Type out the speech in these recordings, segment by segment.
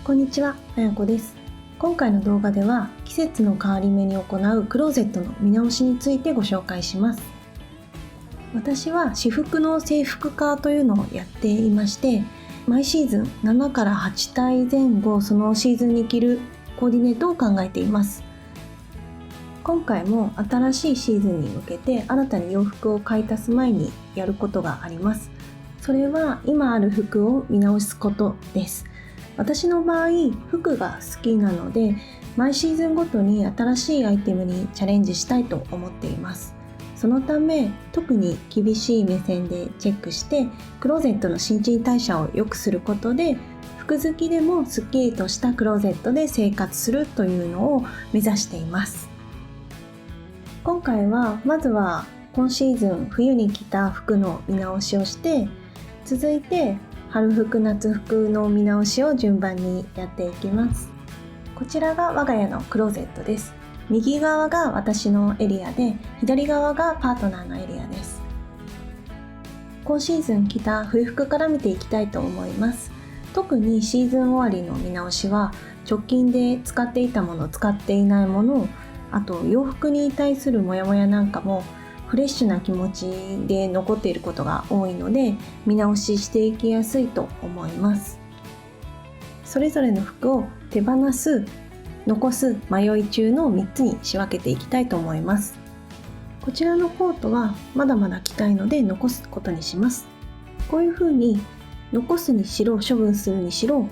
こんにちは、あやこです。今回の動画では季節の変わり目に行うクローゼットの見直しについてご紹介します。私は私服の制服化というのをやっていまして、毎シーズン7から8体前後そのシーズンに着るコーディネートを考えています。今回も新しいシーズンに向けて新たに洋服を買い足す前にやることがあります。それは今ある服を見直すことです。私の場合、服が好きなので毎シーズンごとに新しいアイテムにチャレンジしたいと思っています。そのため特に厳しい目線でチェックしてクローゼットの新陳代謝を良くすることで、服好きでもスッキリとしたクローゼットで生活するというのを目指しています。今回はまずは今シーズン冬に着た服の見直しをして、続いて春服夏服の見直しを順番にやっていきます。こちらが我が家のクローゼットです。右側が私のエリアで、左側がパートナーのエリアです。今シーズン着た冬服から見ていきたいと思います。特にシーズン終わりの見直しは直近で使っていたもの、使っていないもの、あと洋服に対するモヤモヤなんかもフレッシュな気持ちで残っていることが多いので、見直ししていきやすいと思います。それぞれの服を手放す、残す、迷い中の3つに仕分けていきたいと思います。こちらのコートはまだまだ着たいので残すことにします。こういう風に残すにしろ処分するにしろ、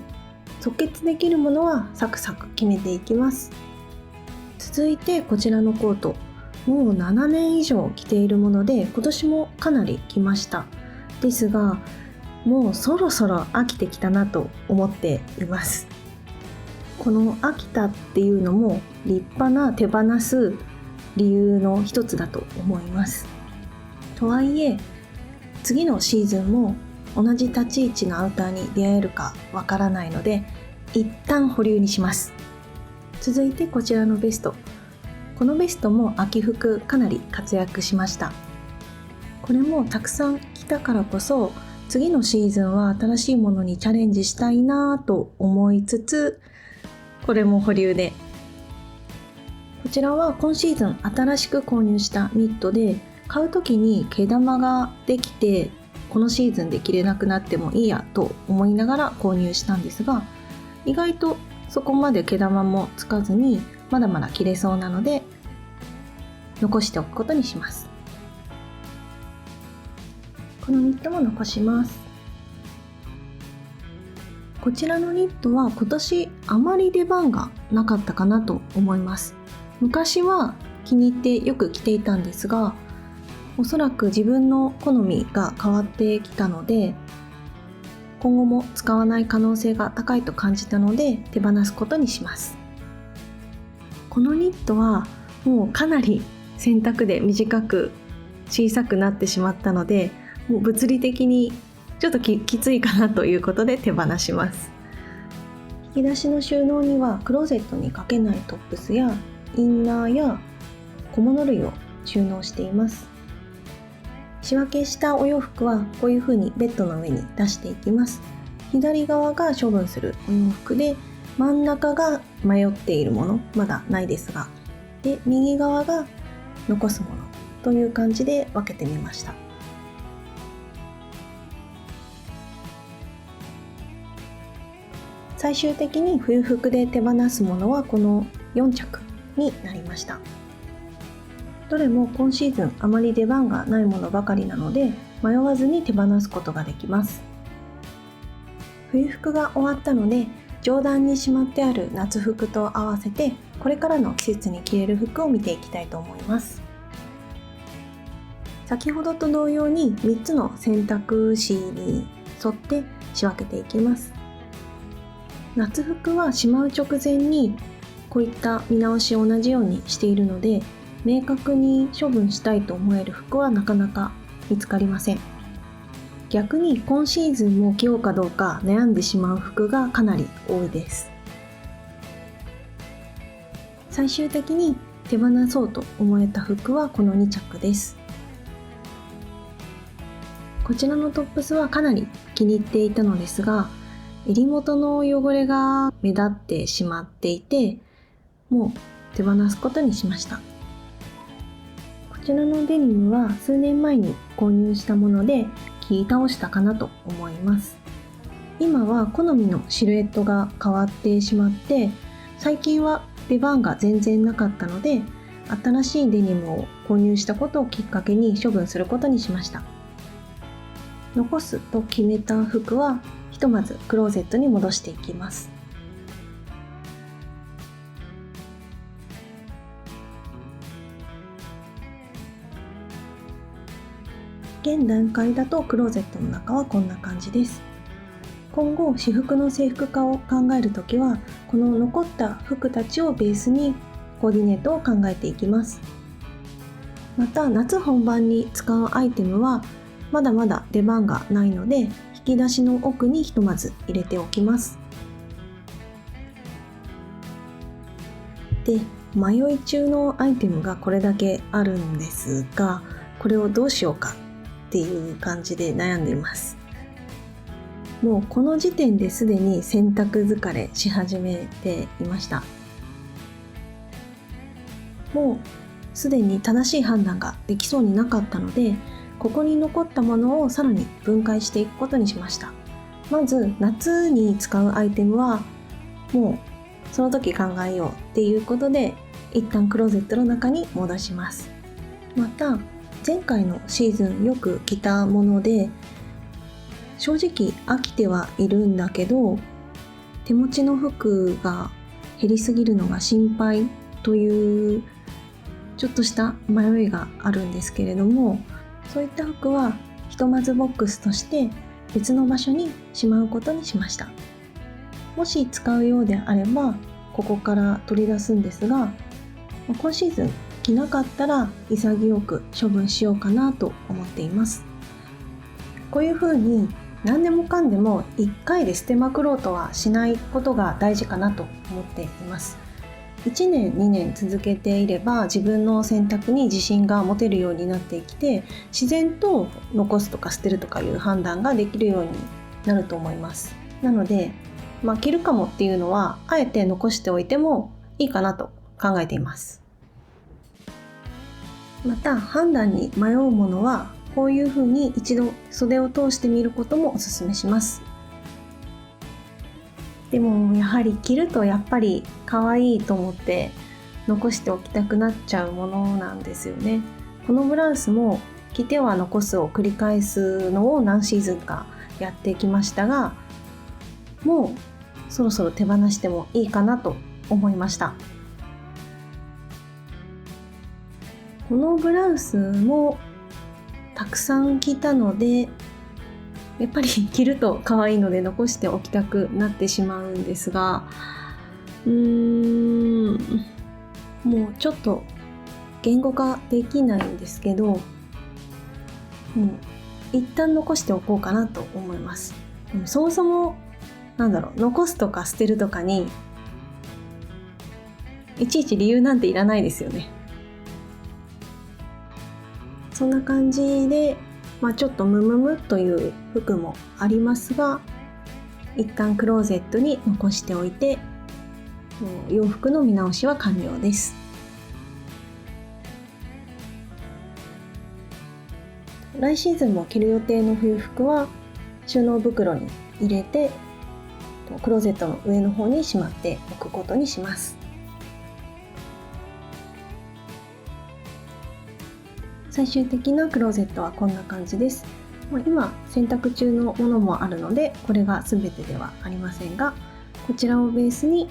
即決できるものはサクサク決めていきます。続いてこちらのコート、もう7年以上着ているもので今年もかなり着ました。ですがもうそろそろ飽きてきたなと思っています。この飽きたっていうのも立派な手放す理由の一つだと思います。とはいえ次のシーズンも同じ立ち位置のアウターに出会えるかわからないので一旦保留にします。続いてこちらのベスト、このベストも秋服かなり活躍しました。これもたくさん着たからこそ次のシーズンは新しいものにチャレンジしたいなと思いつつ、これも保留で。こちらは今シーズン新しく購入したニットで、買う時に毛玉ができてこのシーズンで着れなくなってもいいやと思いながら購入したんですが、意外とそこまで毛玉もつかずにまだまだ着れそうなので残しておくことにします。このニットも残します。こちらのニットは今年あまり出番がなかったかなと思います。昔は気に入ってよく着ていたんですが、おそらく自分の好みが変わってきたので今後も使わない可能性が高いと感じたので手放すことにします。このニットはもうかなり洗濯で短く小さくなってしまったので、もう物理的にちょっときついかなということで手放します。引き出しの収納にはクローゼットにかけないトップスやインナーや小物類を収納しています。仕分けしたお洋服はこういう風にベッドの上に出していきます。左側が処分するお洋服で、真ん中が迷っているもの、まだないですが、で右側が残すものという感じで分けてみました。最終的に冬服で手放すものはこの4着になりました。どれも今シーズンあまり出番がないものばかりなので迷わずに手放すことができます。冬服が終わったので上段にしまってある夏服と合わせてこれからの季節に着れる服を見ていきたいと思います。先ほどと同様に3つの選択肢に沿って仕分けていきます。夏服はしまう直前にこういった見直しを同じようにしているので、明確に処分したいと思える服はなかなか見つかりません。逆に今シーズンも着ようかどうか悩んでしまう服がかなり多いです。最終的に手放そうと思えた服はこの2着です。こちらのトップスはかなり気に入っていたのですが、襟元の汚れが目立ってしまっていて、もう手放すことにしました。こちらのデニムは数年前に購入したもので切り倒したかなと思います。今は好みのシルエットが変わってしまって、最近は出番が全然なかったので、新しいデニムを購入したことをきっかけに処分することにしました。残すと決めた服はひとまずクローゼットに戻していきます。現段階だとクローゼットの中はこんな感じです。今後私服の制服化を考えるときは、この残った服たちをベースにコーディネートを考えていきます。また夏本番に使うアイテムはまだまだ出番がないので、引き出しの奥にひとまず入れておきます。で、迷い中のアイテムがこれだけあるんですが、これをどうしようかっていう感じで悩んでいます。もうこの時点ですでに洗濯疲れし始めていました。もうすでに正しい判断ができそうになかったので、ここに残ったものをさらに分解していくことにしました。まず夏に使うアイテムはもうその時考えようっていうことで、一旦クローゼットの中に戻します。また前回のシーズンよく着たもので、正直飽きてはいるんだけど、手持ちの服が減りすぎるのが心配というちょっとした迷いがあるんですけれども、そういった服はひとまずボックスとして別の場所にしまうことにしました。もし使うようであればここから取り出すんですが、今シーズン着なかったら潔く処分しようかなと思っています。こういう風に何でもかんでも1回で捨てまくろうとはしないことが大事かなと思っています。1年2年続けていれば自分の選択に自信が持てるようになってきて、自然と残すとか捨てるとかいう判断ができるようになると思います。なので、着るかもっていうのはあえて残しておいてもいいかなと考えています。また判断に迷うものはこういうふうに一度袖を通してみることもおすすめします。でもやはり着るとやっぱり可愛いと思って残しておきたくなっちゃうものなんですよね。このブラウスも着ては残すを繰り返すのを何シーズンかやってきましたが、もうそろそろ手放してもいいかなと思いました。このブラウスもたくさん着たので、やっぱり着ると可愛いので残しておきたくなってしまうんですが、もうちょっと言語化できないんですけど、もう一旦残しておこうかなと思います。そもそも残すとか捨てるとかにいちいち理由なんていらないですよね。そんな感じで、ちょっとムムムという服もありますが、一旦クローゼットに残しておいて、洋服の見直しは完了です。来シーズンも着る予定の冬服は収納袋に入れて、クローゼットの上の方にしまっておくことにします。最終的なクローゼットはこんな感じです。今洗濯中のものもあるのでこれが全てではありませんが、こちらをベースに、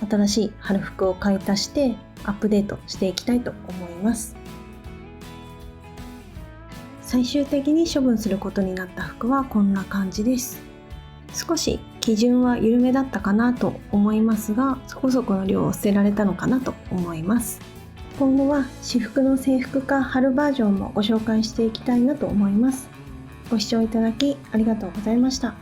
新しい春服を買い足してアップデートしていきたいと思います。最終的に処分することになった服はこんな感じです。少し基準は緩めだったかなと思いますが、そこそこの量を捨てられたのかなと思います。今後は私服の制服化春バージョンもご紹介していきたいなと思います。ご視聴いただきありがとうございました。